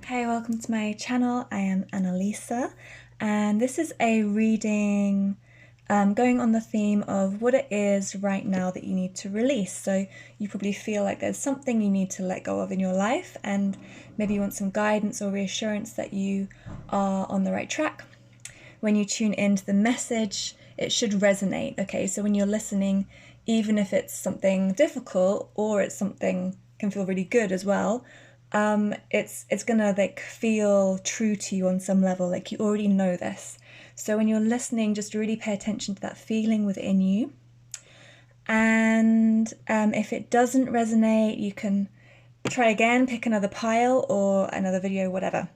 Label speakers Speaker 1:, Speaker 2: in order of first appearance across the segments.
Speaker 1: Hey, welcome to my channel. I am Annalisa, and this is a reading going on the theme of what it is right now that you need to release. So you probably feel like there's something you need to let go of in your life, and maybe you want some guidance or reassurance that you are on the right track. When you tune into the message, it should resonate, okay? So when you're listening, even if it's something difficult or it's something can feel really good as well, it's gonna like feel true to you on some level, like you already know this. So when you're listening, just really pay attention to that feeling within you. And if it doesn't resonate, you can try again, pick another pile or another video, whatever.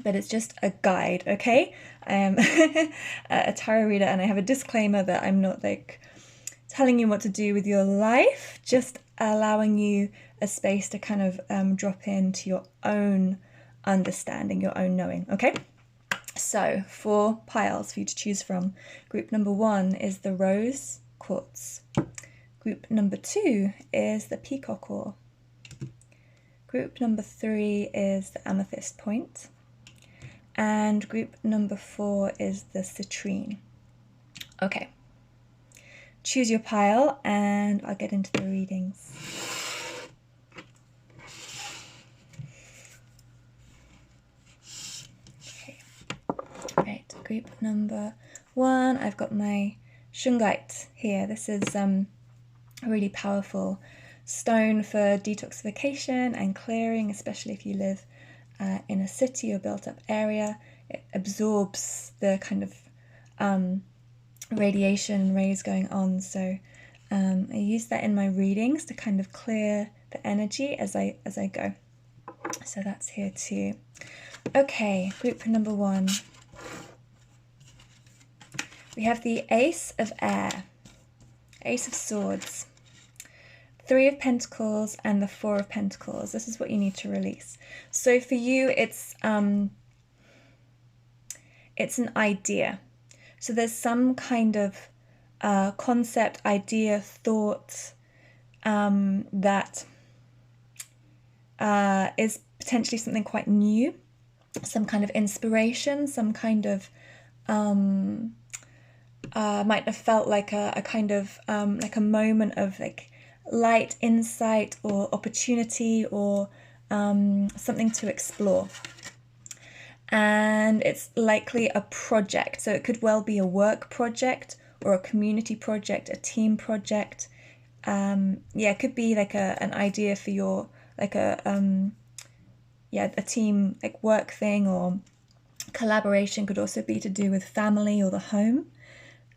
Speaker 1: But it's just a guide, okay? I am a tarot reader, and I have a disclaimer that I'm not like telling you what to do with your life, just allowing you a space to kind of drop into your own understanding, your own knowing, okay? So 4 piles for you to choose from. Group number 1 is the rose quartz. Group number 2 is the peacock ore. Group number 3 is the amethyst point. And group number 4 is the citrine. Okay. Choose your pile and I'll get into the readings. Okay. Right, group number 1, I've got my shungite here. This is a really powerful stone for detoxification and clearing, especially if you live in a city or built up area. It absorbs the kind of radiation rays going on, so I use that in my readings to kind of clear the energy as I go. So that's here too. Okay, group number 1. We have the Ace of Air, Ace of Swords, 3 of Pentacles, and the 4 of Pentacles. This is what you need to release. So for you, it's an idea. So there's some kind of concept, idea, thought that is potentially something quite new, some kind of inspiration, some kind of might have felt like a kind of like a moment of like light, insight, or opportunity, or something to explore. And it's likely a project, so it could well be a work project or a community project, a team project. It could be like an idea for your like a team like work thing, or collaboration. Could also be to do with family or the home.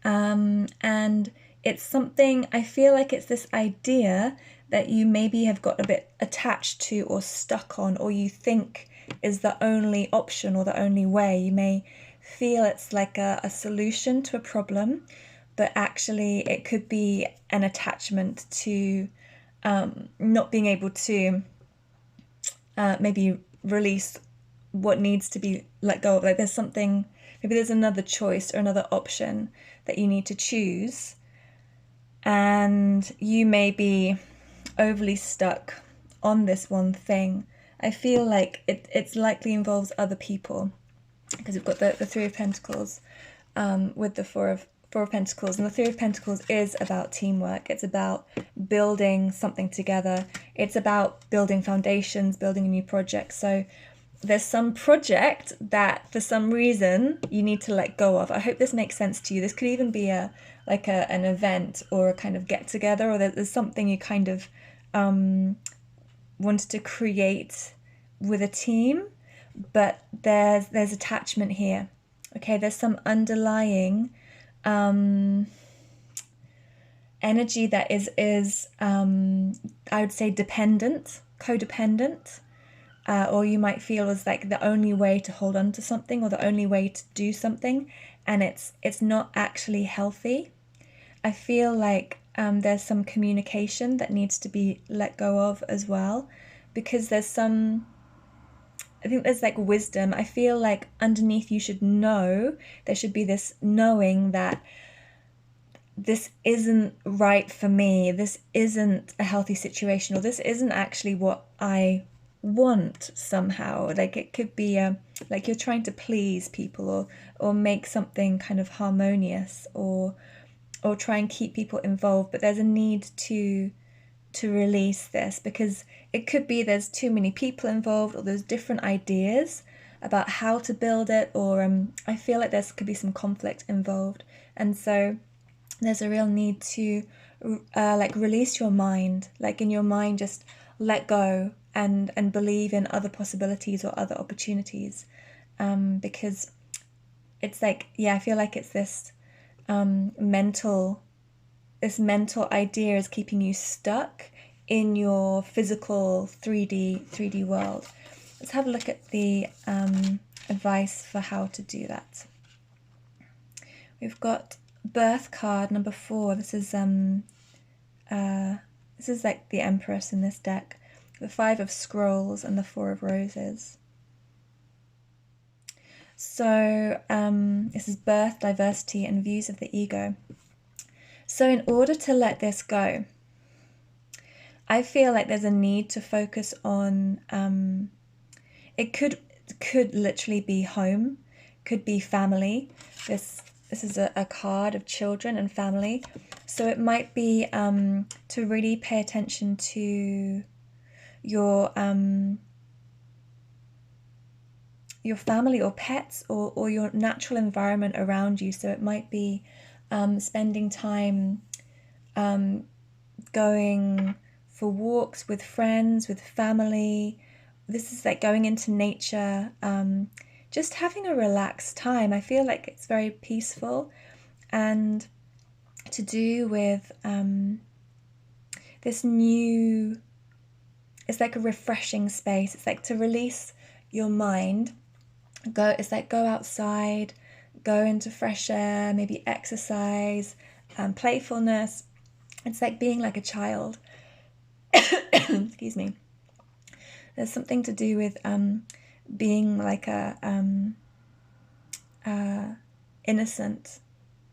Speaker 1: And it's something, I feel like it's this idea that you maybe have got a bit attached to or stuck on, or you think is the only option or the only way. You may feel it's like a solution to a problem, but actually it could be an attachment to not being able to maybe release what needs to be let go of. Like there's something, maybe there's another choice or another option that you need to choose, and you may be overly stuck on this one thing. I feel like it's likely involves other people, because we've got the 3 of Pentacles with the 4 of Pentacles, and the 3 of Pentacles is about teamwork. It's about building something together. It's about building foundations, building a new project. So there's some project that for some reason you need to let go of. I hope this makes sense to you. This could even be an event or a kind of get together, or there's something you kind of wanted to create with a team, but there's attachment here. Okay, there's some underlying energy that is I would say dependent, codependent, or you might feel as like the only way to hold on to something or the only way to do something, and it's not actually healthy. I feel like there's some communication that needs to be let go of as well, because I think there's like wisdom. I feel like underneath you should know, there should be this knowing that this isn't right for me, this isn't a healthy situation, or this isn't actually what I want somehow. Like it could be like you're trying to please people, or make something kind of harmonious, or try and keep people involved, but there's a need to release this, because it could be there's too many people involved, or there's different ideas about how to build it, or I feel like there's could be some conflict involved, and so there's a real need to like release your mind, like in your mind just let go and believe in other possibilities or other opportunities, because it's like, yeah, I feel like it's this mental idea is keeping you stuck in your physical 3D world. Let's have a look at the advice for how to do that. We've got birth card number 4. This is like the Empress in this deck. The 5 of Scrolls and the 4 of Roses. So this is birth, diversity, and views of the ego. So in order to let this go, I feel like there's a need to focus on, it could literally be home, could be family. This is a card of children and family. So it might be to really pay attention to your family or pets, or your natural environment around you. So it might be spending time going for walks with friends, with family. This is like going into nature, just having a relaxed time. I feel like it's very peaceful, and to do with this new, it's like a refreshing space. It's like to release your mind. It's like go outside, go into fresh air, maybe exercise, playfulness. It's like being like a child. Excuse me. There's something to do with being like a innocent,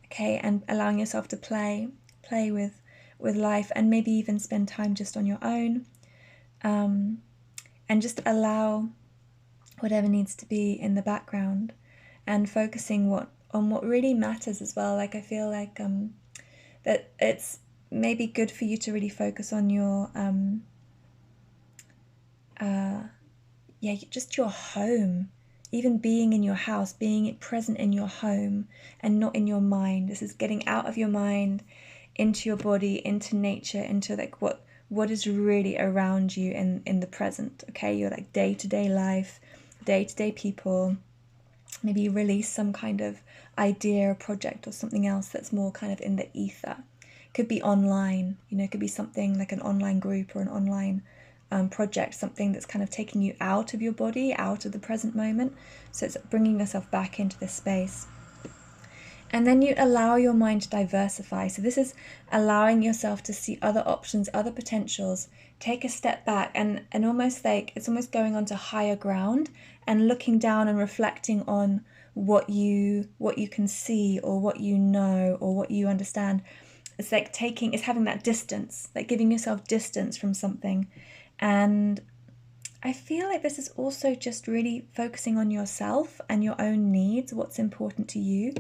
Speaker 1: okay, and allowing yourself to play with life, and maybe even spend time just on your own, and just allow whatever needs to be in the background, and focusing on what really matters as well. Like I feel like that it's maybe good for you to really focus on your just your home, even being in your house, being present in your home and not in your mind. This is getting out of your mind, into your body, into nature, into like what is really around you in the present. Okay, your like day-to-day life, day-to-day people. Maybe you release some kind of idea or project or something else that's more kind of in the ether. Could be online, it could be something like an online group or an online project, something that's kind of taking you out of your body, out of the present moment. So it's bringing yourself back into this space. And then you allow your mind to diversify. So this is allowing yourself to see other options, other potentials, take a step back, and almost like it's almost going onto higher ground and looking down and reflecting on what you can see, or what you know, or what you understand. It's like it's having that distance, like giving yourself distance from something. And I feel like this is also just really focusing on yourself and your own needs, what's important to you,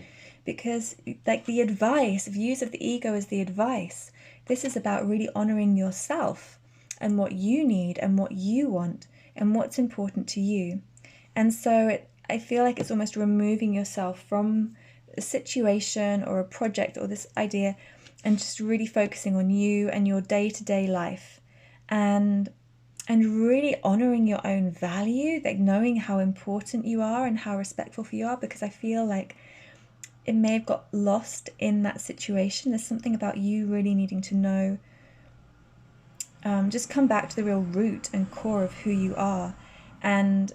Speaker 1: because like the advice, views of the ego is the advice. This is about really honoring yourself and what you need and what you want and what's important to you. And so I feel like it's almost removing yourself from a situation or a project or this idea, and just really focusing on you and your day-to-day life, and really honoring your own value, like knowing how important you are and how respectful you are, because I feel like it may have got lost in that situation. There's something about you really needing to know, just come back to the real root and core of who you are, and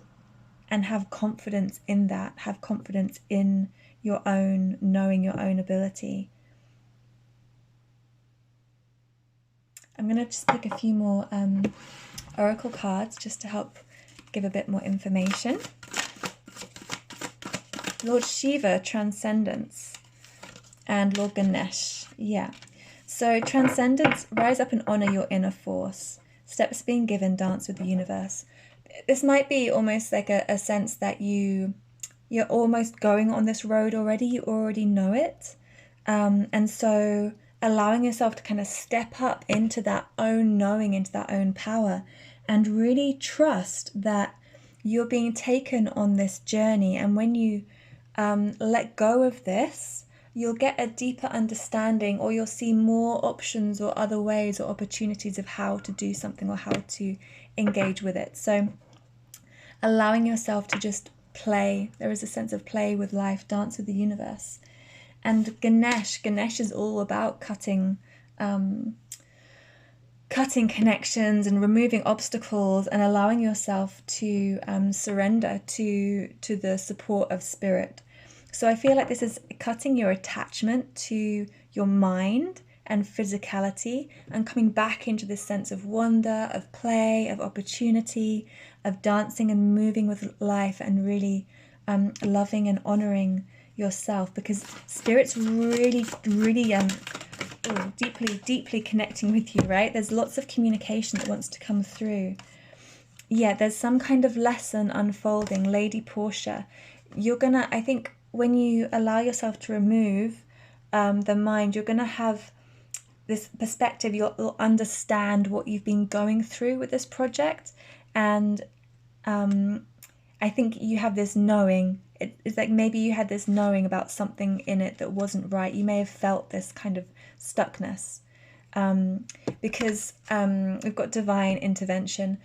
Speaker 1: have confidence in that, have confidence in your own knowing, your own ability. I'm going to just pick a few more oracle cards just to help give a bit more information. Lord Shiva, Transcendence, and Lord Ganesh. Yeah. So Transcendence, rise up and honor your inner force. Steps being given, dance with the universe. this might be almost like a sense that you're almost going on this road already. You already know it. And so allowing yourself to kind of step up into that own knowing, into that own power, and really trust that you're being taken on this journey. And when you let go of this, you'll get a deeper understanding, or you'll see more options or other ways or opportunities of how to do something or how to engage with it. So allowing yourself to just play. There is a sense of play with life, dance with the universe. And Ganesh is all about cutting connections and removing obstacles and allowing yourself to surrender to the support of spirit. So I feel like this is cutting your attachment to your mind and physicality and coming back into this sense of wonder, of play, of opportunity, of dancing and moving with life, and really loving and honoring yourself, because spirit's really deeply connecting with you, right? There's lots of communication that wants to come through. Yeah, there's some kind of lesson unfolding. Lady Portia, I think when you allow yourself to remove the mind, you're gonna have this perspective. You'll understand what you've been going through with this project, and I think you have this knowing. It's like maybe you had this knowing about something in it that wasn't right. You may have felt this kind of stuckness, because we've got divine intervention.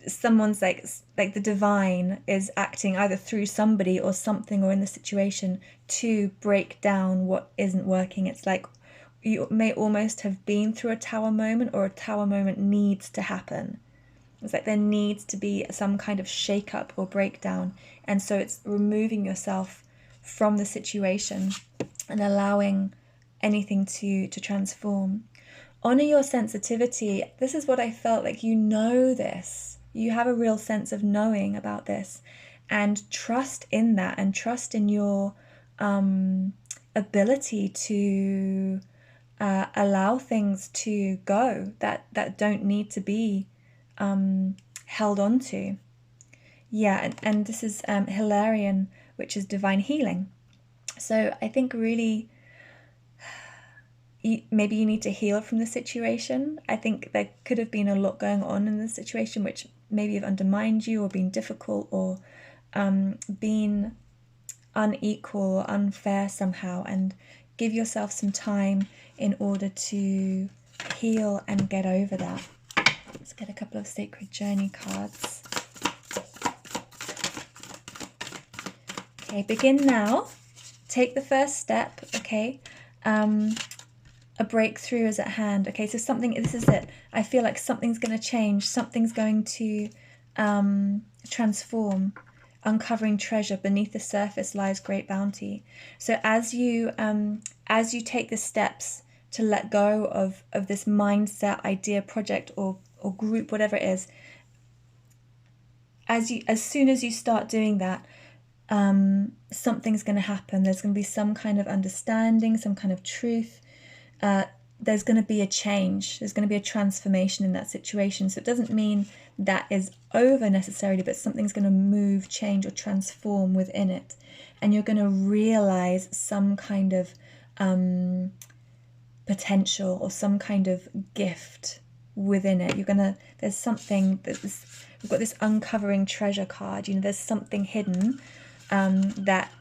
Speaker 1: Someone's like the divine is acting either through somebody or something or in the situation to break down what isn't working. It's like you may almost have been through a tower moment, or a tower moment needs to happen. It's like there needs to be some kind of shake-up or breakdown. And so it's removing yourself from the situation and allowing anything to transform. Honor your sensitivity. This is what I felt like. You know this. You have a real sense of knowing about this. And trust in that, and trust in your ability to allow things to go that don't need to be held on to. Yeah, and this is Hilarion, which is divine healing. So I think really maybe you need to heal from the situation. I think there could have been a lot going on in the situation which maybe have undermined you, or been difficult, or been unequal or unfair somehow, and give yourself some time in order to heal and get over that. Let's get a couple of Sacred Journey cards. Okay, begin now. Take the first step, okay? A breakthrough is at hand. Okay, so this is it. I feel like something's going to change. Something's going to transform. Uncovering treasure. Beneath the surface lies great bounty. So as you take the steps to let go of this mindset, idea, project, or group, whatever it is, as soon as you start doing that, something's going to happen. There's going to be some kind of understanding, some kind of truth. There's going to be a change. There's going to be a transformation in that situation. So it doesn't mean that is over necessarily, but something's going to move, change, or transform within it. And you're going to realize some kind of potential or some kind of gift within it. There's something we've got this uncovering treasure card. There's something hidden that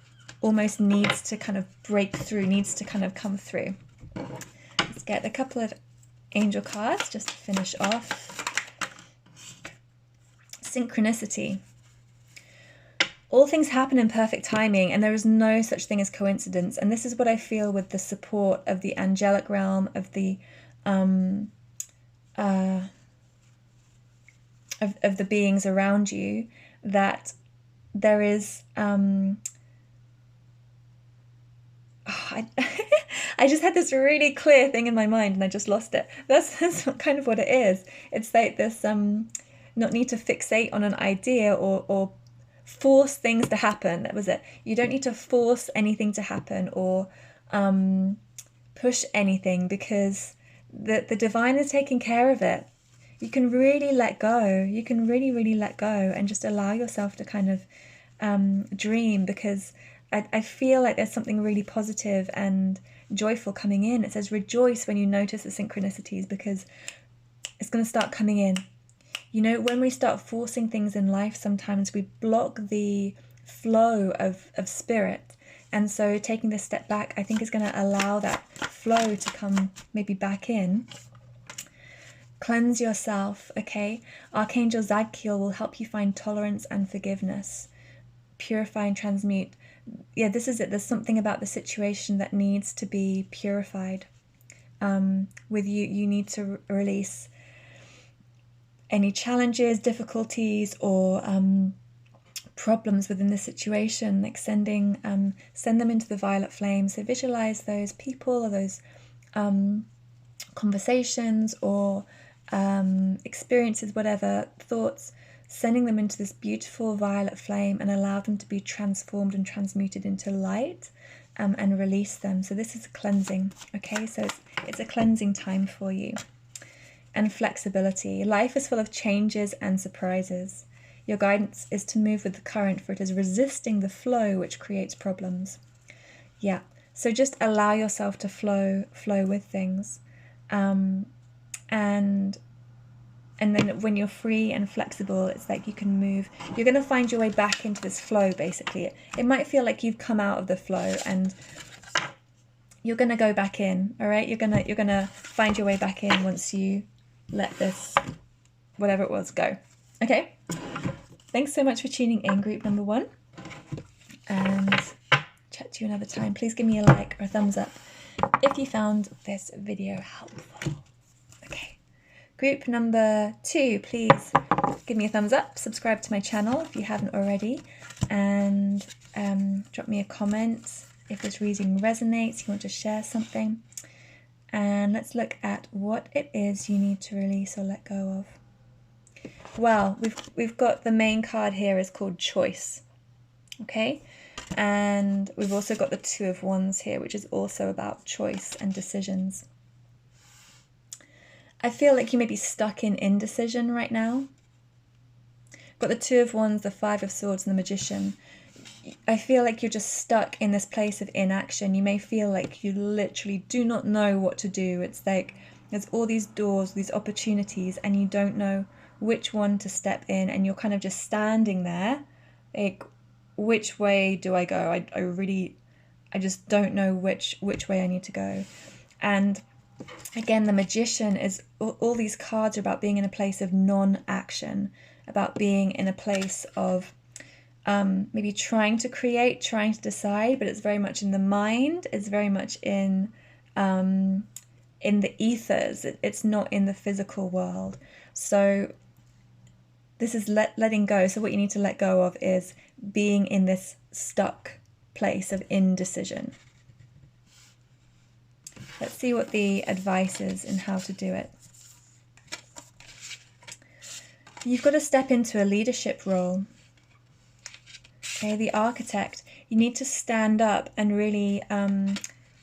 Speaker 1: almost needs to kind of break through, needs to kind of come through. Let's get a couple of angel cards just to finish off. Synchronicity. All things happen in perfect timing, and there is no such thing as coincidence. And this is what I feel with the support of the angelic realm, of the of the beings around you, that there is I just had this really clear thing in my mind and I just lost it. That's kind of what it is. It's like this not need to fixate on an idea or force things to happen. That was it. You don't need to force anything to happen or push anything, because the divine is taking care of it. you can really let go. You can really let go and just allow yourself to kind of dream, because I feel like there's something really positive and joyful coming in. It says rejoice when you notice the synchronicities, because it's going to start coming in. You know, when we start forcing things in life, sometimes we block the flow of spirit. And so taking this step back, I think, is going to allow that flow to come maybe back in. Cleanse yourself, okay? Archangel Zadkiel will help you find tolerance and forgiveness. Purify and transmute. Yeah, this is it. There's something about the situation that needs to be purified. With you, you need to release any challenges, difficulties, or problems within the situation, like send them into the violet flame. So visualize those people or those conversations or experiences, whatever, thoughts, sending them into this beautiful violet flame, and allow them to be transformed and transmuted into light, and release them. So this is cleansing, okay? So it's a cleansing time for you. And flexibility. Life is full of changes and surprises. Your guidance is to move with the current, for it is resisting the flow which creates problems. Yeah, so just allow yourself to flow with things. And then when you're free and flexible, it's like you can move. You're going to find your way back into this flow, basically. It might feel like you've come out of the flow and you're going to go back in, all right? You're going to find your way back in once you let this, whatever it was, go. Okay? Thanks so much for tuning in, group number 1. And chat to you another time. Please give me a like or a thumbs up if you found this video helpful. Okay. Group number 2, please give me a thumbs up, subscribe to my channel if you haven't already, and drop me a comment if this reading resonates, you want to share something. And let's look at what it is you need to release or let go of. Well, we've got the main card here is called Choice, okay? And we've also got the Two of Wands here, which is also about choice and decisions. I feel like you may be stuck in indecision right now. Got the Two of Wands, the Five of Swords, and the Magician. I feel like you're just stuck in this place of inaction. You may feel like you literally do not know what to do. It's like there's all these doors, these opportunities, and you don't know which one to step in, and you're kind of just standing there like, which way do I go? I just don't know which way I need to go. And again, the Magician is all these cards are about being in a place of non-action, about being in a place of maybe trying to create, trying to decide, but it's very much in the mind. It's very much in the ethers. It's not in the physical world. So this is letting go. So what you need to let go of is being in this stuck place of indecision. Let's see what the advice is and how to do it. You've got to step into a leadership role. Okay, the Architect, you need to stand up and really own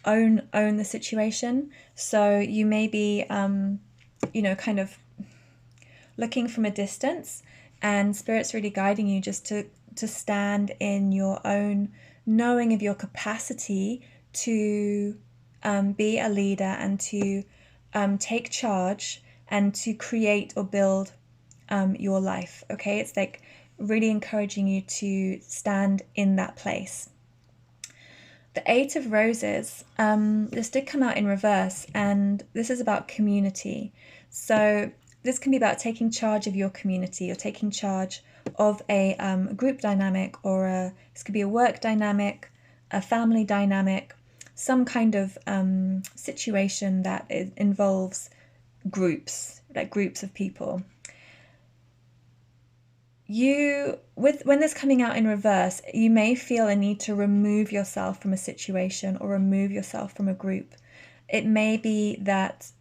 Speaker 1: the situation. So you may be, kind of looking from a distance, and Spirit's really guiding you just to stand in your own knowing of your capacity to be a leader and to take charge and to create or build your life. Okay, it's like really encouraging you to stand in that place. The Eight of Roses, this did come out in reverse, and this is about community. So this can be about taking charge of your community or taking charge of a group dynamic, or this could be a work dynamic, a family dynamic, some kind of situation that involves groups, like groups of people. When this coming out in reverse, you may feel a need to remove yourself from a situation or remove yourself from a group. It may be that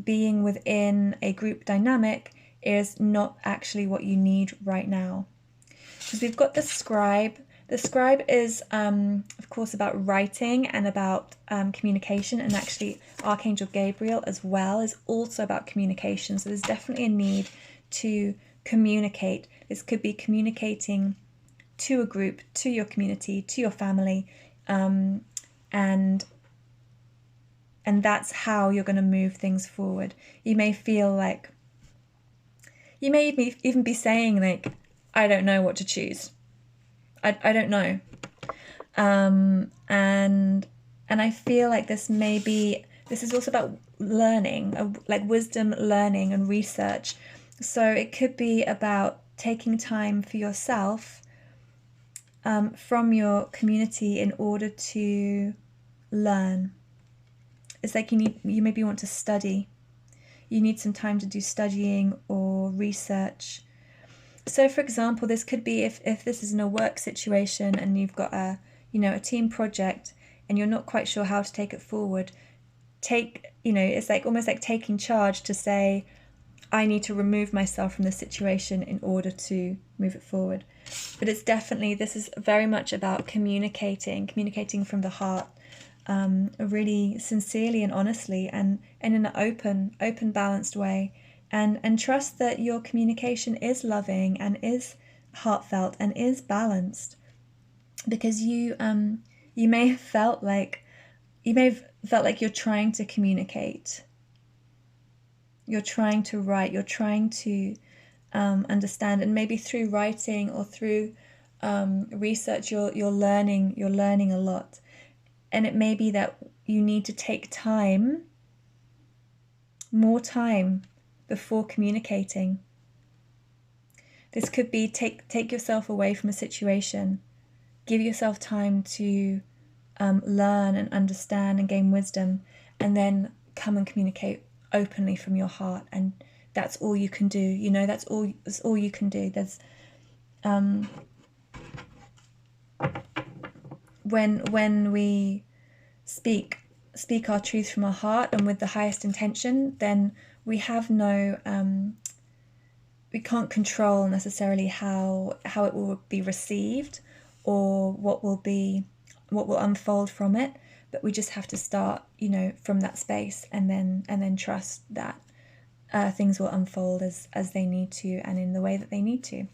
Speaker 1: being within a group dynamic is not actually what you need right now. Because we've got the Scribe, The scribe is, of course, about writing and about communication, and actually Archangel Gabriel as well is also about communication. So there's definitely a need to communicate. This could be communicating to a group, to your community, to your family, and that's how you're going to move things forward. You may feel like, you may even be saying like, I don't know what to choose. I don't know. And I feel like this is also about learning, like wisdom, learning and research. So it could be about taking time for yourself from your community in order to learn. It's like you maybe want to study. You need some time to do studying or research. So for example, this could be if this is in a work situation and you've got a team project and you're not quite sure how to take it forward, it's like almost like taking charge to say, I need to remove myself from the situation in order to move it forward. But it's definitely, this is very much about communicating from the heart, really sincerely and honestly, and in an open, balanced way. And trust that your communication is loving and is heartfelt and is balanced, because you may have felt like you're trying to communicate, you're trying to write, you're trying to understand, and maybe through writing or through research you're learning a lot, and it may be that you need to take more time before communicating. This could be take yourself away from a situation, give yourself time to learn and understand and gain wisdom, and then come and communicate openly from your heart. And that's all you can do. That's all you can do. There's when we speak our truth from our heart and with the highest intention, then we have no we can't control necessarily how it will be received or what will unfold from it, but we just have to start from that space, and then trust that things will unfold as they need to and in the way that they need to.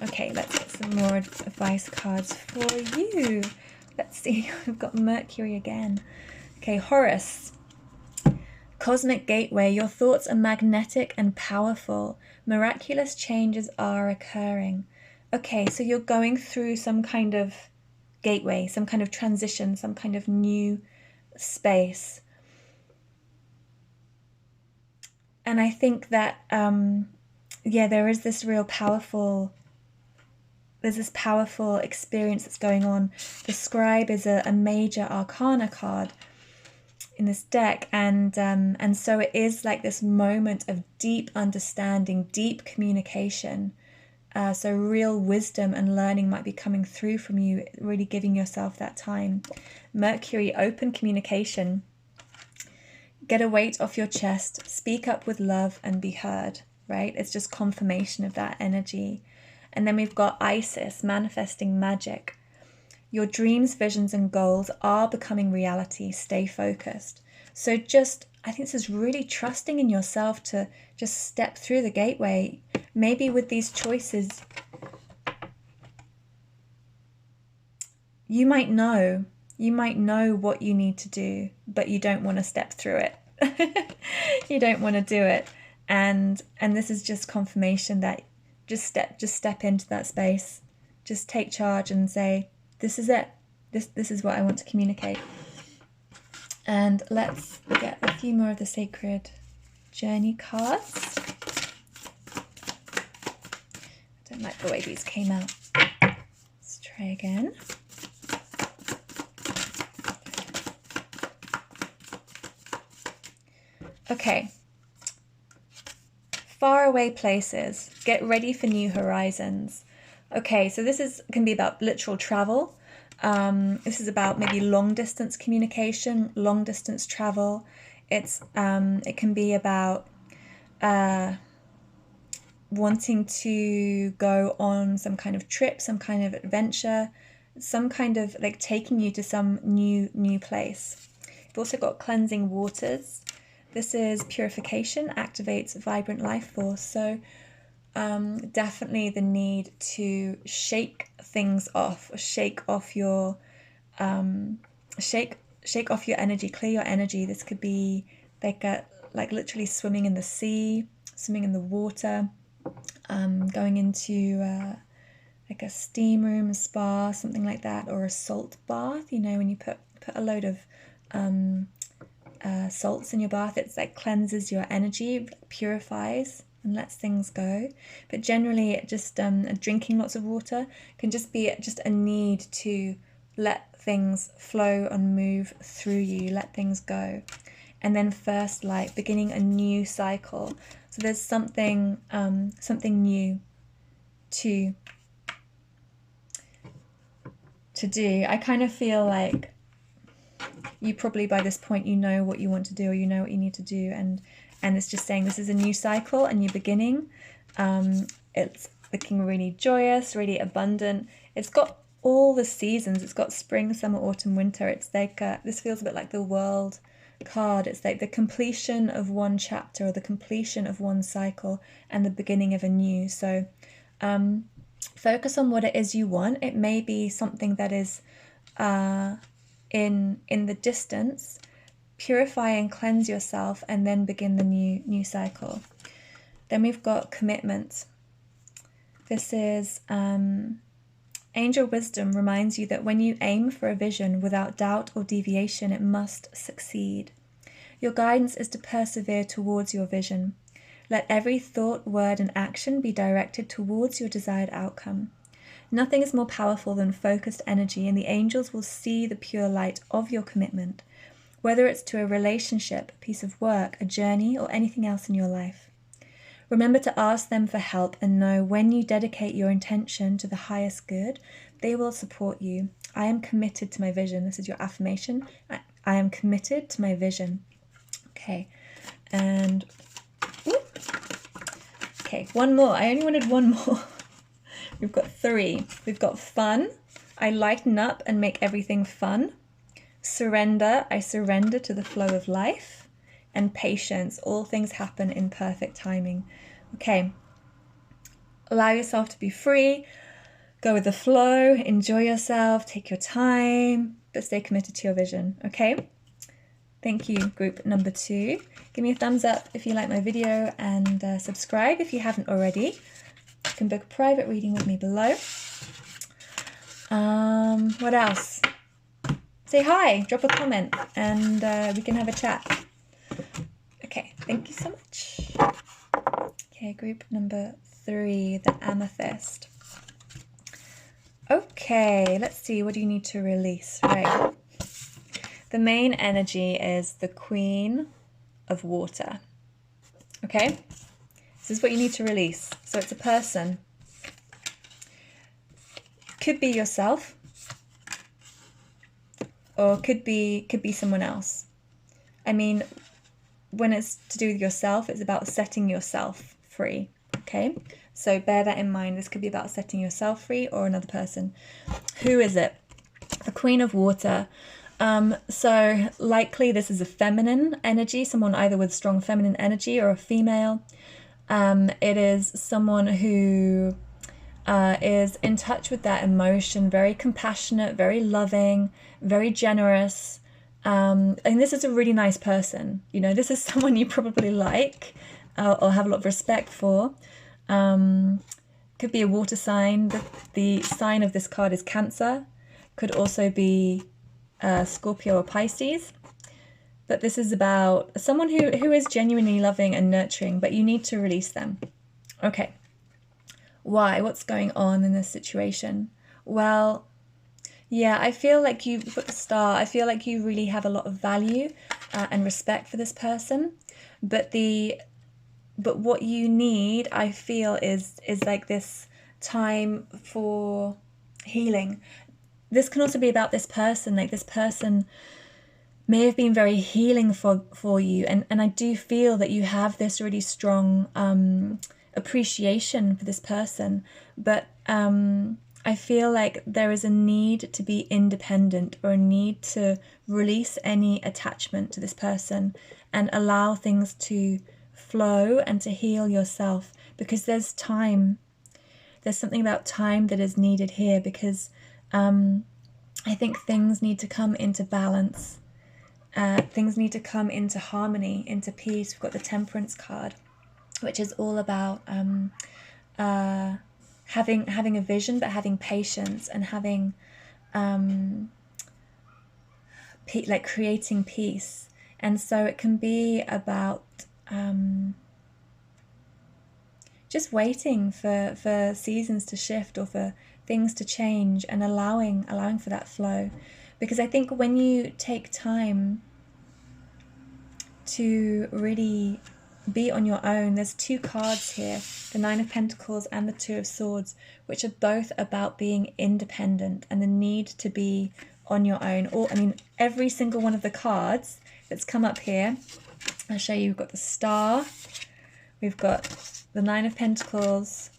Speaker 1: Okay, let's get some more advice cards for you. Let's see, we've got Mercury again. Okay, Horus. Cosmic gateway, your thoughts are magnetic and powerful. Miraculous changes are occurring. Okay, so you're going through some kind of gateway, some kind of transition, some kind of new space. And I think that, there is this real powerful, there's this powerful experience that's going on. The scribe is a major arcana card in this deck, and so it is like this moment of deep understanding, deep communication. So real wisdom and learning might be coming through from you, really giving yourself that time. Mercury, open communication. Get a weight off your chest, speak up with love and be heard, right? It's just confirmation of that energy. And then we've got Isis, manifesting magic. Your dreams, visions, and goals are becoming reality. Stay focused. So I think this is really trusting in yourself to just step through the gateway. Maybe with these choices, you might know what you need to do, but you don't want to step through it. You don't want to do it. And this is just confirmation that just step into that space. Just take charge and say, this is it. This is what I want to communicate. And let's get a few more of the sacred journey cards. I don't like the way these came out. Let's try again. Okay. Faraway places. Get ready for new horizons. Okay, so this can be about literal travel. This is about maybe long distance communication, long distance travel. It can be about wanting to go on some kind of trip, some kind of adventure, some kind of like taking you to some new place. We've also got cleansing waters. This is purification, activates vibrant life force. So definitely the need to shake things off, shake off your energy, clear your energy. This could be like literally swimming in the sea, swimming in the water, going into like a steam room, a spa, something like that, or a salt bath. You know, when you put a load of salts in your bath, it's like cleanses your energy, purifies and lets things go. But generally, just drinking lots of water can just be just a need to let things flow and move through you, let things go. And then first light, beginning a new cycle. So there's something new to do. I kind of feel like you probably by this point you know what you want to do, or you know what you need to do, and it's just saying this is a new cycle, a new beginning. It's looking really joyous, really abundant. It's got all the seasons. It's got spring, summer, autumn, winter. It's like this feels a bit like the World card. It's like the completion of one chapter, or the completion of one cycle, and the beginning of a new. So focus on what it is you want. It may be something that is in the distance. Purify and cleanse yourself, and then begin the new cycle. Then we've got commitment. This is angel wisdom reminds you that when you aim for a vision without doubt or deviation, it must succeed. Your guidance is to persevere towards your vision. Let every thought, word, and action be directed towards your desired outcome. Nothing is more powerful than focused energy, and the angels will see the pure light of your commitment, whether it's to a relationship, a piece of work, a journey, or anything else in your life. Remember to ask them for help, and know when you dedicate your intention to the highest good, they will support you. I am committed to my vision. This is your affirmation. I am committed to my vision. Okay, and okay, one more. I only wanted one more. We've got 3. We've got fun. I lighten up and make everything fun. Surrender. I surrender to the flow of life. And patience. All things happen in perfect timing. Okay. Allow yourself to be free. Go with the flow. Enjoy yourself. Take your time. But stay committed to your vision. Okay? Thank you, group number 2. Give me a thumbs up if you like my video, and subscribe if you haven't already. You can book a private reading with me below. What else? Say hi, drop a comment, and we can have a chat. Okay, thank you so much. Okay, group number 3, the amethyst. Okay, let's see, what do you need to release? Right. The main energy is the Queen of Water. Okay? This is what you need to release. So it's a person. Could be yourself, or could be someone else. I mean, when it's to do with yourself, it's about setting yourself free. Okay? So bear that in mind. This could be about setting yourself free, or another person. Who is it? The Queen of Water. So likely this is a feminine energy, someone either with strong feminine energy or a female. It is someone who is in touch with that emotion, very compassionate, very loving, very generous. And this is a really nice person. You know, this is someone you probably like or have a lot of respect for. Could be a water sign. The sign of this card is Cancer. Could also be Scorpio or Pisces. But this is about someone who is genuinely loving and nurturing, but you need to release them. Okay. Why? What's going on in this situation? Well, yeah, I feel like you put the star. I feel like you really have a lot of value and respect for this person. But what you need, I feel, is like this time for healing. This can also be about this person. Like, this person may have been very healing for you, and I do feel that you have this really strong appreciation for this person, but I feel like there is a need to be independent, or a need to release any attachment to this person and allow things to flow and to heal yourself, because there's something about time that is needed here, because I think things need to come into balance. Things need to come into harmony, into peace. We've got the Temperance card, which is all about having a vision, but having patience, and having like creating peace. And so it can be about just waiting for seasons to shift, or for things to change, and allowing for that flow. Because I think when you take time to really be on your own, there's two cards here, the Nine of Pentacles and the Two of Swords, which are both about being independent and the need to be on your own. Or, I mean, every single one of the cards that's come up here, I'll show you. We've got the Star, we've got the Nine of Pentacles,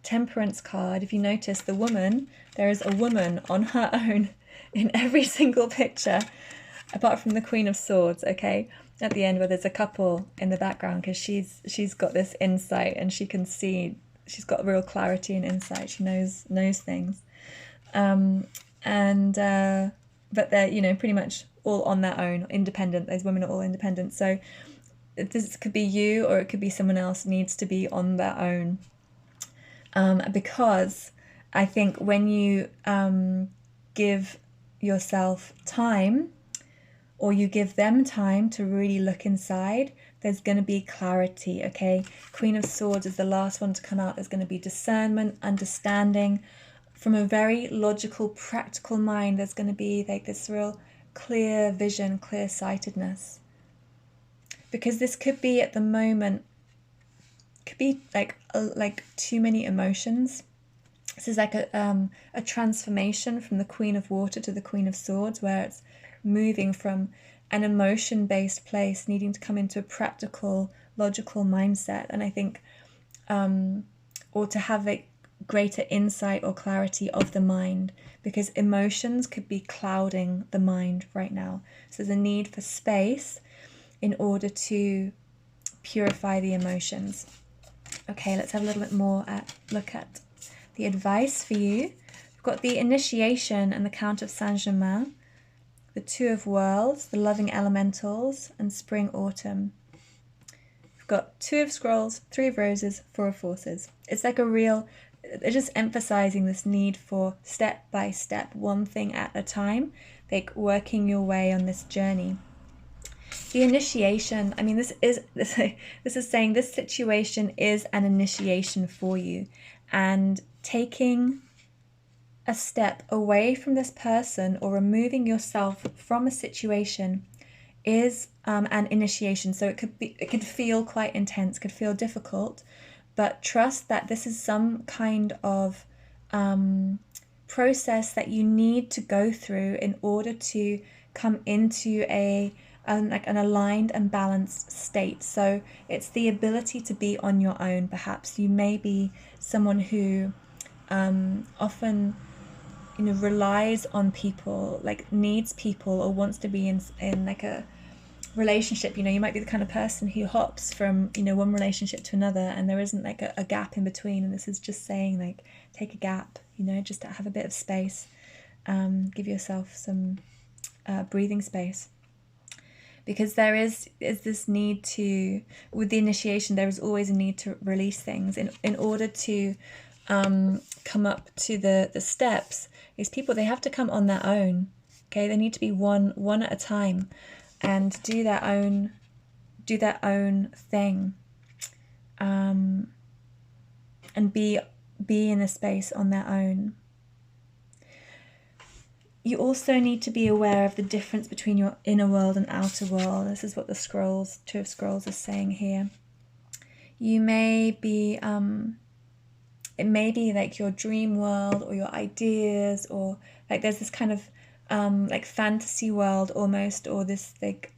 Speaker 1: Temperance card. If you notice, the woman, there is a woman on her own in every single picture, apart from the Queen of Swords, okay, at the end, where there's a couple in the background, because she's got this insight, and she can see, she's got real clarity and insight. She knows things, but they're, you know, pretty much all on their own, independent. Those women are all independent. So this could be you, or it could be someone else needs to be on their own, because I think when you give yourself time, or you give them time to really look inside, there's going to be clarity, okay? Queen of Swords is the last one to come out. There's going to be discernment, understanding. From a very logical, practical mind, there's going to be like this real clear vision, clear-sightedness. Because this could be, at the moment, could be like too many emotions. This is like a transformation from the Queen of Water to the Queen of Swords, where it's moving from an emotion-based place, needing to come into a practical, logical mindset. And I think, or to have a greater insight or clarity of the mind, because emotions could be clouding the mind right now. So there's a need for space in order to purify the emotions. Okay, let's have a little bit more look at the advice for you. We've got the Initiation and the Count of Saint-Germain, the Two of Worlds, the Loving Elementals, and Spring Autumn. We've got Two of Scrolls, Three of Roses, Four of Forces. It's like they're just emphasizing this need for step by step, one thing at a time, like working your way on this journey. The Initiation, I mean, this is saying this situation is an initiation for you, and taking a step away from this person, or removing yourself from a situation, is an initiation. So it could feel quite intense, could feel difficult, but trust that this is some kind of process that you need to go through in order to come into like an aligned and balanced state. So it's the ability to be on your own. Perhaps you may be someone who often, you know, relies on people, like needs people, or wants to be in like a relationship. You know, you might be the kind of person who hops from, you know, one relationship to another, and there isn't like a gap in between. And this is just saying, like, take a gap, you know, just to have a bit of space, give yourself some breathing space. Because there is this need to, with the initiation, there is always a need to release things in order to come up to the steps. These people, they have to come on their own, okay? They need to be one at a time, and do their own thing, and be in a space on their own. You also need to be aware of the difference between your inner world and outer world. This is what the scrolls, Two of Scrolls, is saying here. You may be, it may be like your dream world, or your ideas, or like there's this kind of like fantasy world almost, or this like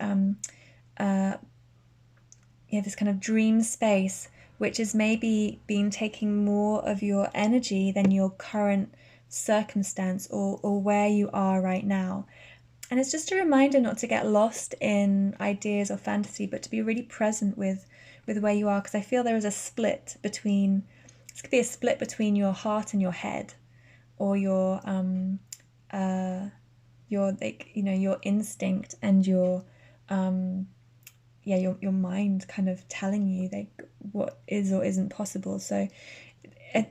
Speaker 1: this kind of dream space which is maybe been taking more of your energy than your current circumstance or where you are right now. And it's just a reminder not to get lost in ideas or fantasy, but to be really present with where you are, because I feel there is a split between, this could be a split between your heart and your head, or your like, you know, your instinct and your your mind kind of telling you like what is or isn't possible. So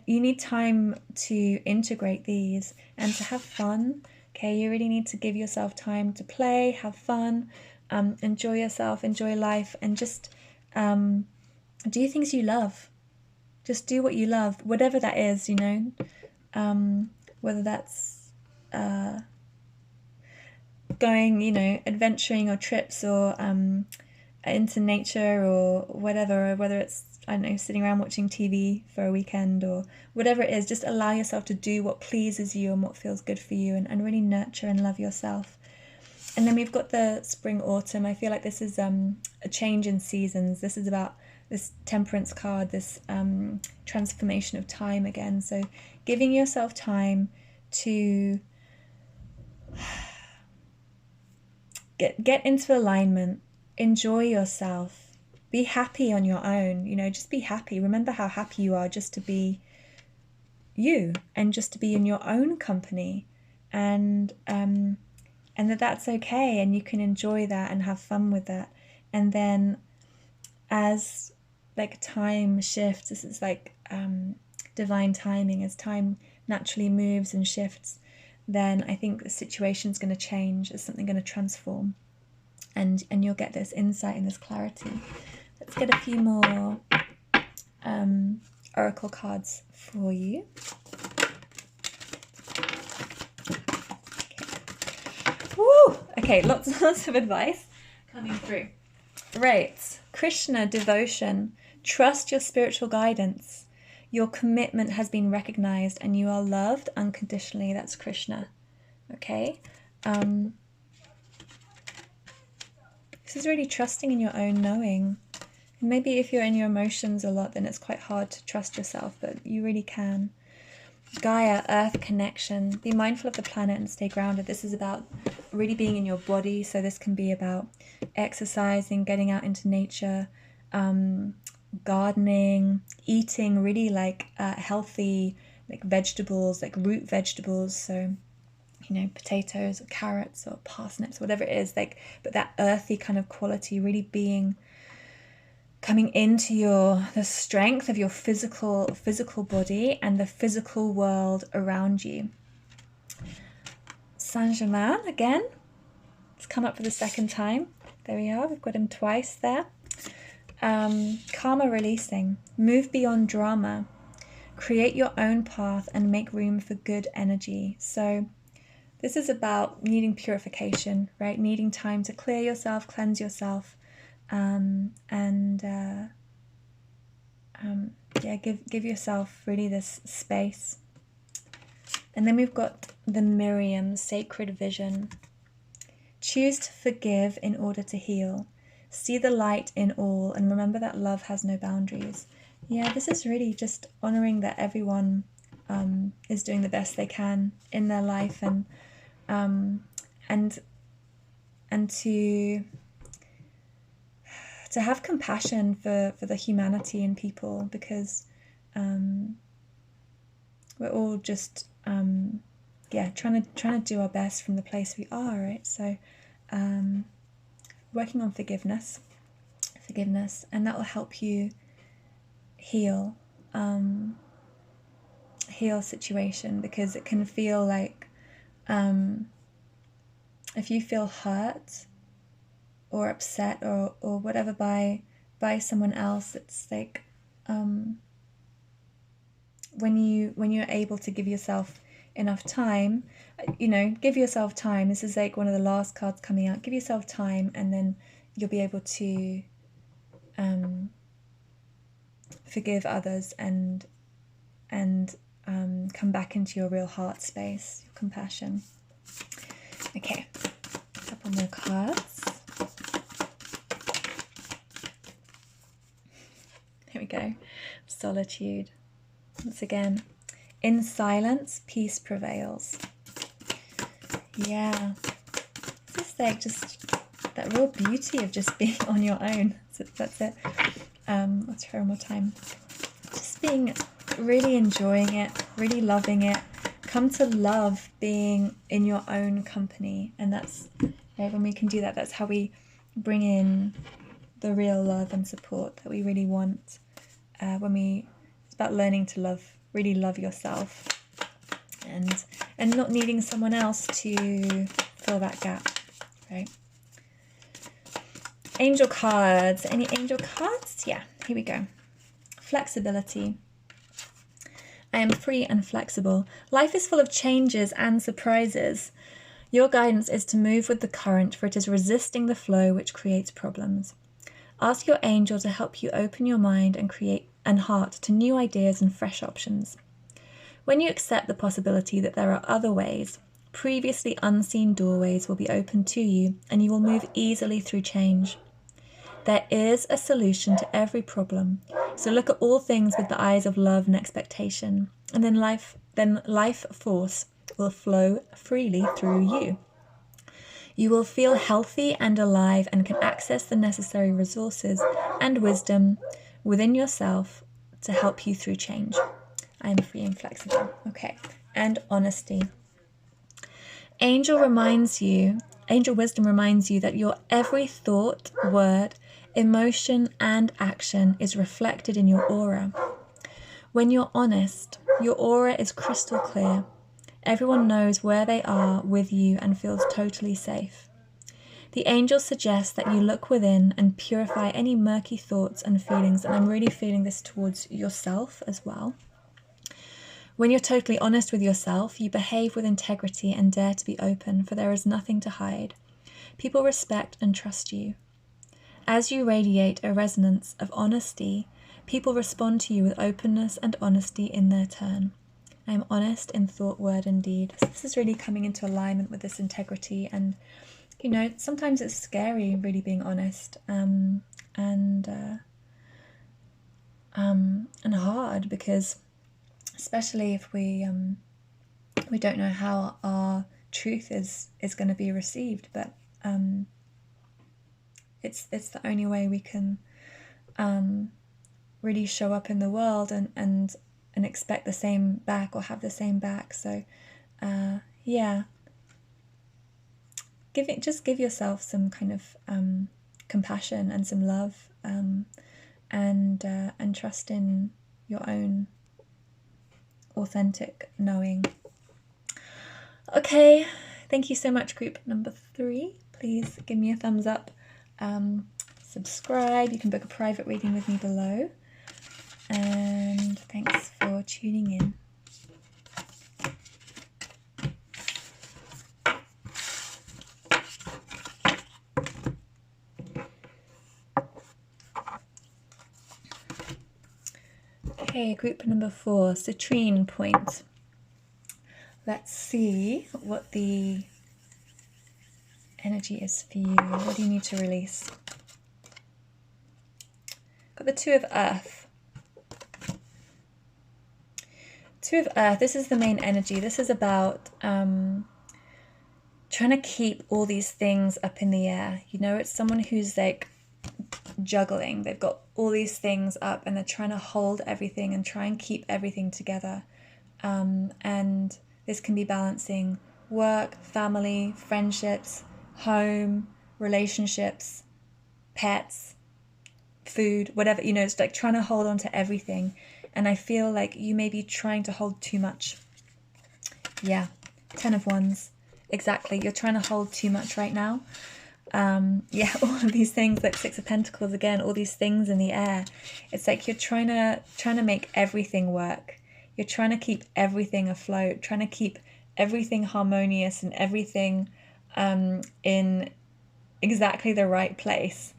Speaker 1: you need time to integrate these and to have fun. Okay, you really need to give yourself time to play, have fun, enjoy yourself, enjoy life, and just do things you love. Just do what you love, whatever that is, you know, whether that's going, you know, adventuring or trips or into nature or whatever, or whether it's, I don't know, sitting around watching TV for a weekend or whatever it is. Just allow yourself to do what pleases you and what feels good for you, and really nurture and love yourself. And then we've got the spring autumn. I feel like this is a change in seasons. This is about this temperance card, this transformation of time again. So giving yourself time to get into alignment, enjoy yourself, be happy on your own, you know, just be happy. Remember how happy you are just to be you and just to be in your own company, and that's okay, and you can enjoy that and have fun with that. And then as like time shifts, this is like divine timing, as time naturally moves and shifts, then I think the situation's going to change, there's something going to transform, and you'll get this insight and this clarity. Let's get a few more oracle cards for you. Okay. Woo! Okay, lots of advice coming through. Right, Krishna devotion. Trust your spiritual guidance. Your commitment has been recognized and you are loved unconditionally. That's Krishna. Okay. This is really trusting in your own knowing. And maybe if you're in your emotions a lot, then it's quite hard to trust yourself, but you really can. Gaia, earth connection. Be mindful of the planet and stay grounded. This is about really being in your body. So this can be about exercising, getting out into nature, gardening, eating really like healthy like vegetables, like root vegetables. So, you know, potatoes or carrots or parsnips, whatever it is, like, but that earthy kind of quality, really coming into the strength of your physical body and the physical world around you. Saint Germain again. It's come up for the second time. There we are. We've got him twice there. Karma releasing. Move beyond drama. Create your own path and make room for good energy. So this is about needing purification, right? Needing time to clear yourself, cleanse yourself. Give yourself really this space. And then we've got the Miriam sacred vision. Choose to forgive in order to heal. See the light in all, and remember that love has no boundaries. Yeah, this is really just honoring that everyone is doing the best they can in their life, and to have compassion for the humanity in people, because we're all just trying to do our best from the place we are, right? So working on forgiveness, and that will help you heal situation, because it can feel like if you feel hurt or upset or whatever by someone else, it's like when you're able to give yourself enough time, give yourself time. This is like one of the last cards coming out. Give yourself time, and then you'll be able to forgive others and come back into your real heart space, your compassion. Okay, a couple more cards. Here we go. Solitude. Once again, in silence, peace prevails. Yeah. It's like just that real beauty of just being on your own. So that's it. Let's try one more time. Just being, really enjoying it, really loving it. Come to love being in your own company. And that's, right, when we can do that, that's how we bring in the real love and support that we really want. It's about learning to love, really love yourself, and not needing someone else to fill that gap, right? Angel cards. Any angel cards? Yeah, here we go. Flexibility. I am free and flexible. Life is full of changes and surprises. Your guidance is to move with the current, for it is resisting the flow which creates problems. Ask your angel to help you open your mind and heart to new ideas and fresh options. When you accept the possibility that there are other ways, previously unseen doorways will be opened to you, and you will move easily through change. There is a solution to every problem, so look at all things with the eyes of love and expectation, and then life force will flow freely through you. You will feel healthy and alive and can access the necessary resources and wisdom within yourself to help you through change. I am free and flexible. Okay, and honesty. Angel wisdom reminds you that your every thought, word, emotion, and action is reflected in your aura. When you're honest, your aura is crystal clear. Everyone knows where they are with you and feels totally safe. The angel suggests that you look within and purify any murky thoughts and feelings, and I'm really feeling this towards yourself as well. When you're totally honest with yourself, you behave with integrity and dare to be open, for there is nothing to hide. People respect and trust you. As you radiate a resonance of honesty, people respond to you with openness and honesty in their turn. I am honest in thought, word, and deed. So this is really coming into alignment with this integrity, and sometimes it's scary really being honest, and hard, because especially if we don't know how our truth is going to be received, but it's the only way we can really show up in the world and expect the same back, or have the same back. So yeah, give yourself some kind of compassion and some love, and trust in your own authentic knowing. Okay, thank you so much, group number 3. Please give me a thumbs up, subscribe. You can book a private reading with me below, and thanks for tuning in. Okay, group number 4, citrine point. Let's see what the energy is for you. What do you need to release? Got the 2 of Earth. 2 of Earth, this is the main energy. This is about trying to keep all these things up in the air. It's someone who's like juggling. They've got all these things up and they're trying to hold everything and try and keep everything together. And this can be balancing work, family, friendships, home, relationships, pets, food, whatever. It's like trying to hold on to everything. And I feel like you may be trying to hold too much. Yeah, 10 of Wands. Exactly. You're trying to hold too much right now. Yeah, all of these things, like 6 of Pentacles again, all these things in the air. It's like you're trying to make everything work. You're trying to keep everything afloat, trying to keep everything harmonious and everything in exactly the right place.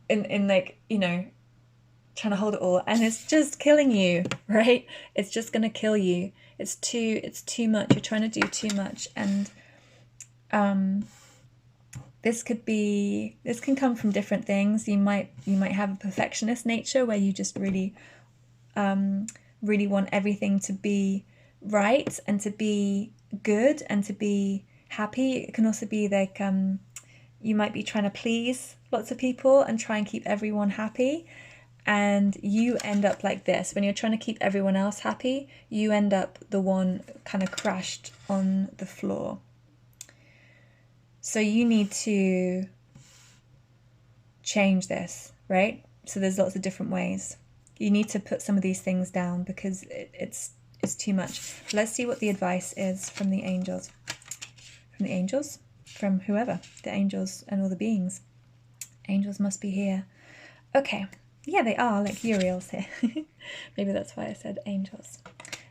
Speaker 1: In like, trying to hold it all, and it's just killing you, right? It's just gonna kill you. It's too much. You're trying to do too much, and this can come from different things. You might have a perfectionist nature where you just really want everything to be right and to be good and to be happy. It can also be like you might be trying to please lots of people and try and keep everyone happy, and you end up like this. When you're trying to keep everyone else happy, you end up the one kind of crashed on the floor. So you need to change this, right? So there's lots of different ways. You need to put some of these things down because it's too much. Let's see what the advice is from the angels. From the angels? From whoever. The angels and all the beings. Angels must be here. Okay. Yeah, they are, like Uriel's here. Maybe that's why I said angels.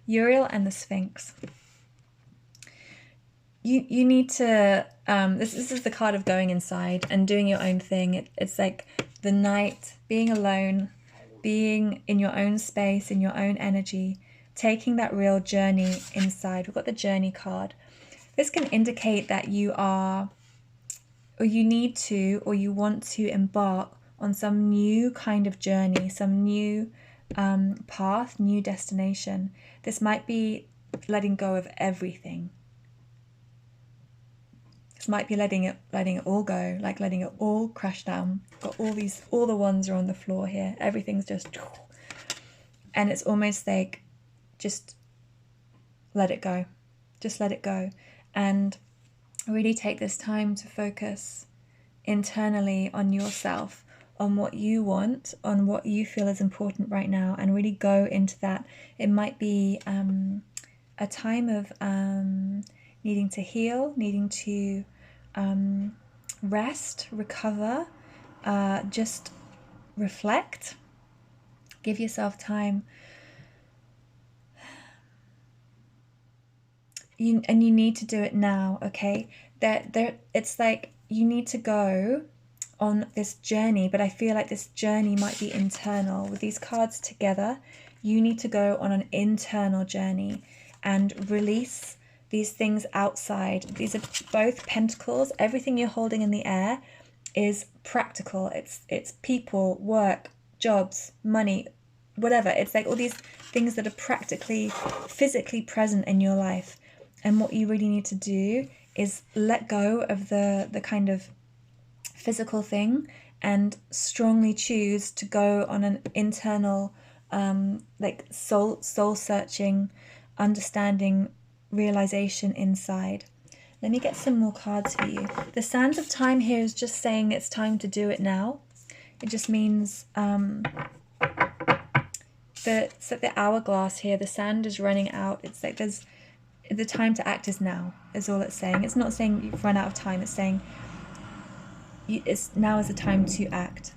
Speaker 1: Uriel and the Sphinx. You need to, this is the card of going inside and doing your own thing. It's like the night, being alone, being in your own space, in your own energy, taking that real journey inside. We've got the journey card. This can indicate that you are, or you need to, or you want to embark on some new kind of journey, some new path, new destination. This might be letting go of everything. This might be letting it all go, like letting it all crash down. Got all the ones are on the floor here. Everything's just, and it's almost like just let it go. Just let it go. And really take this time to focus internally on yourself, on what you want, on what you feel is important right now, and really go into that. It might be a time of needing to heal, needing to rest, recover, just reflect, give yourself time. You need to do it now, okay? It's like you need to go on this journey, but I feel like this journey might be internal. With these cards together, you need to go on an internal journey and release these things outside. These are both pentacles. Everything you're holding in the air is practical. It's people, work, jobs, money, whatever. It's like all these things that are practically, physically present in your life. And what you really need to do is let go of the kind of physical thing and strongly choose to go on an internal like soul searching, understanding, realization inside. Let me get some more cards for you. The Sands of Time here is just saying it's time to do it now. It just means it's like the hourglass here. The sand is running out. It's like the time to act is now, is all it's saying. It's not saying you've run out of time. It's saying now is the time to act,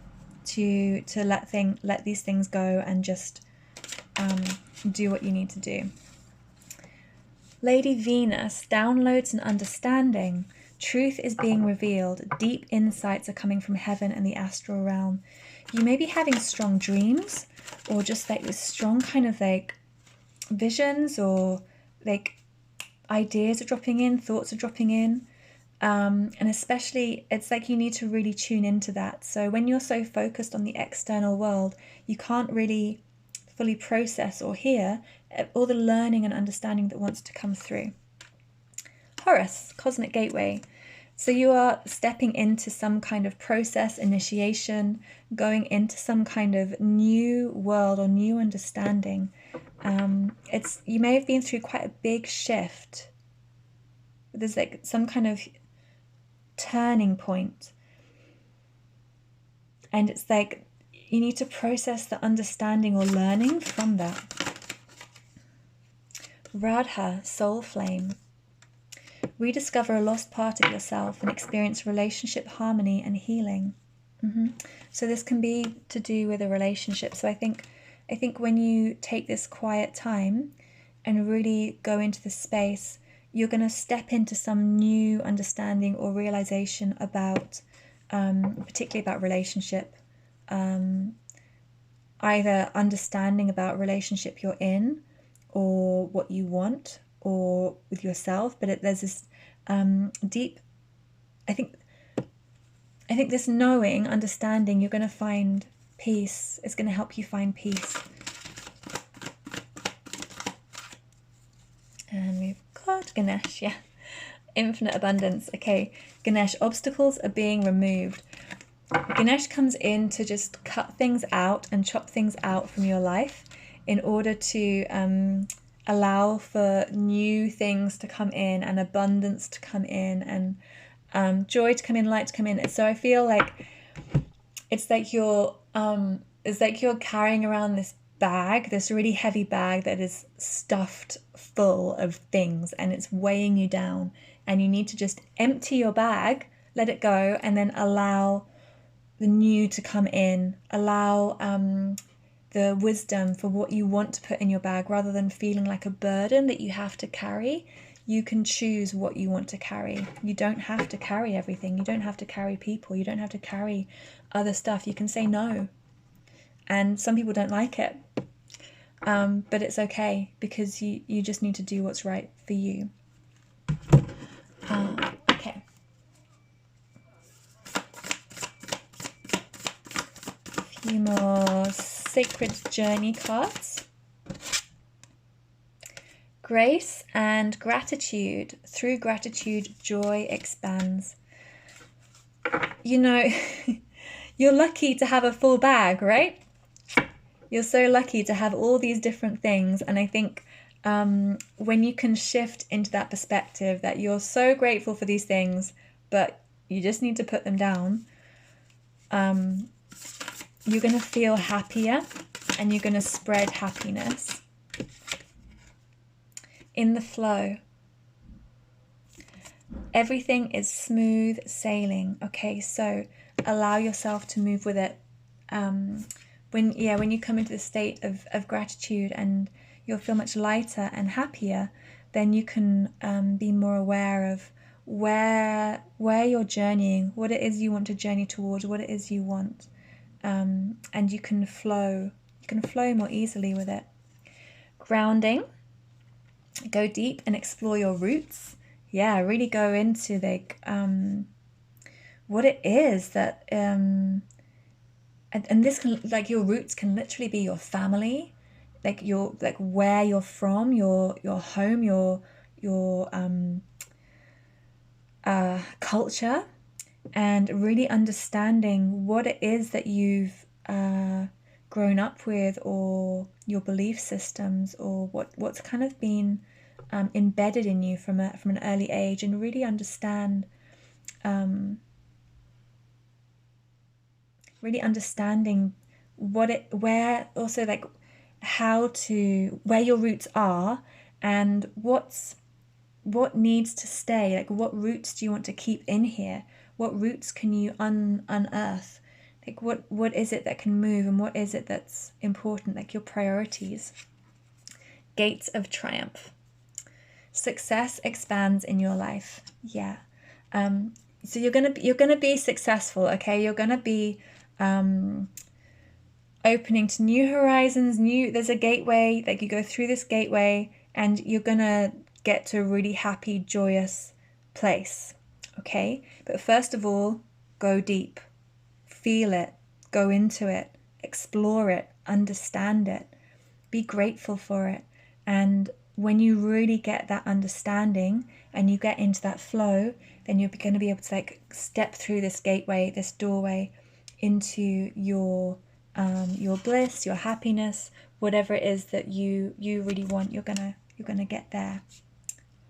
Speaker 1: to let these things go and just do what you need to do. Lady Venus, downloads and understanding. Truth is being revealed. Deep insights are coming from heaven and the astral realm. You may be having strong dreams, or just like this strong kind of like visions, or like ideas are dropping in, thoughts are dropping in. And especially, it's like you need to really tune into that. So when you're so focused on the external world, you can't really fully process or hear all the learning and understanding that wants to come through. Horus, Cosmic Gateway. So you are stepping into some kind of process, initiation, going into some kind of new world or new understanding. You may have been through quite a big shift. There's like some kind of turning point. And it's like you need to process the understanding or learning from that. Radha, Soul Flame. Rediscover a lost part of yourself and experience relationship harmony and healing. So this can be to do with a relationship. So I think when you take this quiet time and really go into the space, you're going to step into some new understanding or realization about, particularly about relationship, either understanding about relationship you're in or what you want or with yourself. But there's this deep, I think I think this knowing, understanding, you're going to find peace. It's going to help you find peace. And we've got Ganesh, yeah. Infinite abundance. Okay, Ganesh, obstacles are being removed. Ganesh comes in to just cut things out and chop things out from your life in order to allow for new things to come in and abundance to come in and joy to come in, light to come in. So I feel like it's like you're carrying around this bag, this really heavy bag that is stuffed full of things, and it's weighing you down, and you need to just empty your bag, let it go, and then allow the new to come in, allow the wisdom for what you want to put in your bag, rather than feeling like a burden that you have to carry. You can choose what you want to carry. You don't have to carry everything. You don't have to carry people. You don't have to carry other stuff. You can say no. And some people don't like it. But it's okay, because you just need to do what's right for you. Okay. A few more sacred journey cards. Grace and gratitude. Through gratitude, joy expands. You know, you're lucky to have a full bag, right? You're so lucky to have all these different things. And I think when you can shift into that perspective that you're so grateful for these things, but you just need to put them down, you're going to feel happier, and you're going to spread happiness. In the flow. Everything is smooth sailing. Okay, so allow yourself to move with it. When you come into the state of gratitude, and you'll feel much lighter and happier, then you can be more aware of where you're journeying, what it is you want to journey towards, what it is you want, and you can flow more easily with it. Grounding. Go deep and explore your roots. Yeah, really go into like what it is that and this can, like, your roots can literally be your family, like where you're from, your home, your culture, and really understanding what it is that you've grown up with, or your belief systems, or what's kind of been embedded in you from an early age, and really understanding where your roots are, and what needs to stay. Like, what roots do you want to keep in here? What roots can you unearth? Like, what is it that can move, and what is it that's important, like your priorities. Gates of triumph. Success expands in your life. Yeah. So you're gonna be successful, okay? You're gonna be opening to new horizons, there's a gateway, like you go through this gateway, and you're gonna get to a really happy, joyous place. Okay? But first of all, go deep. Feel it, go into it, explore it, understand it, be grateful for it. And when you really get that understanding and you get into that flow, then you're going to be able to like step through this gateway, this doorway into your bliss, your happiness, whatever it is that you really want. You're gonna get there.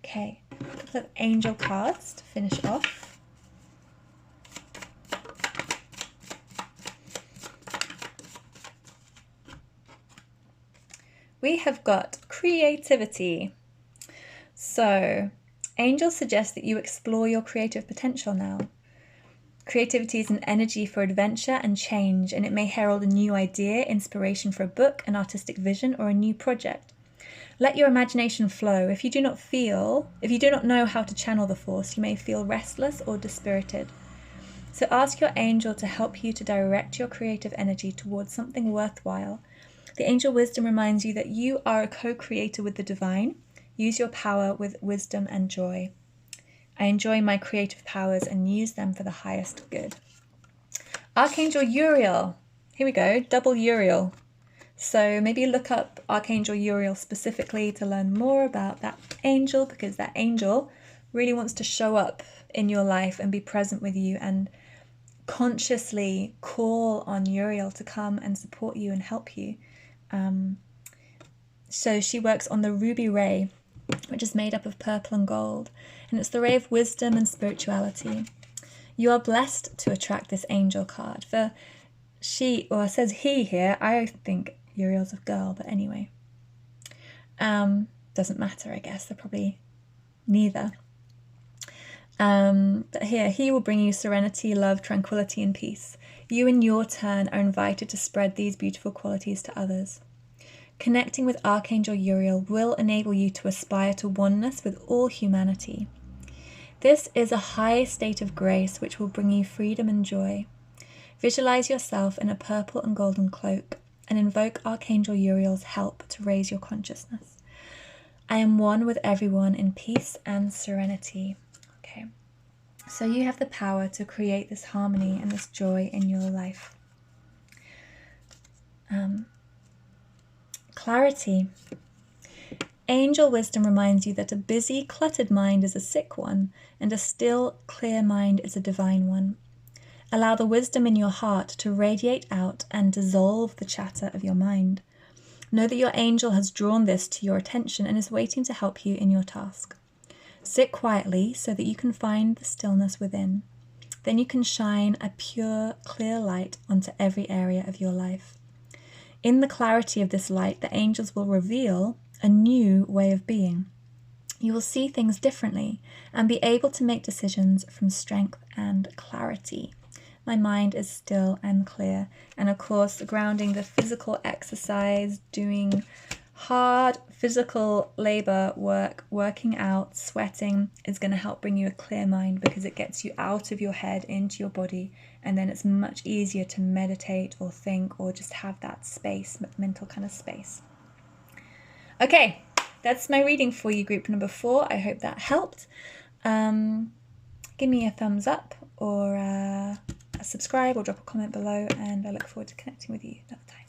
Speaker 1: Okay, a couple of angel cards to finish off. We have got creativity. So, angels suggest that you explore your creative potential now. Creativity is an energy for adventure and change, and it may herald a new idea, inspiration for a book, an artistic vision, or a new project. Let your imagination flow. If you do not know how to channel the force, you may feel restless or dispirited. So ask your angel to help you to direct your creative energy towards something worthwhile. The angel wisdom reminds you that you are a co-creator with the divine. Use your power with wisdom and joy. I enjoy my creative powers and use them for the highest good. Archangel Uriel. Here we go, double Uriel. So maybe look up Archangel Uriel specifically to learn more about that angel, because that angel really wants to show up in your life and be present with you, and consciously call on Uriel to come and support you and help you. So she works on the ruby ray, which is made up of purple and gold, and it's the ray of wisdom and spirituality. You are blessed to attract this angel card. For she, or it says he here, I think Uriel's a girl, but anyway. Doesn't matter, I guess. They're probably neither. But here, he will bring you serenity, love, tranquility, and peace. You, in your turn, are invited to spread these beautiful qualities to others. Connecting with Archangel Uriel will enable you to aspire to oneness with all humanity. This is a high state of grace which will bring you freedom and joy. Visualize yourself in a purple and golden cloak and invoke Archangel Uriel's help to raise your consciousness. I am one with everyone in peace and serenity. Okay, so you have the power to create this harmony and this joy in your life. Clarity. Angel wisdom reminds you that a busy, cluttered mind is a sick one, and a still, clear mind is a divine one. Allow the wisdom in your heart to radiate out and dissolve the chatter of your mind. Know that your angel has drawn this to your attention and is waiting to help you in your task. Sit quietly so that you can find the stillness within. Then you can shine a pure, clear light onto every area of your life. In the clarity of this light, the angels will reveal a new way of being. You will see things differently and be able to make decisions from strength and clarity. My mind is still and clear. And of course, grounding, the physical exercise, doing hard physical labor work, working out, sweating is going to help bring you a clear mind, because it gets you out of your head into your body, and then it's much easier to meditate or think or just have that space, mental kind of space. Okay, that's my reading for you, group number 4. I hope that helped. Give me a thumbs up or subscribe or drop a comment below, and I look forward to connecting with you another time.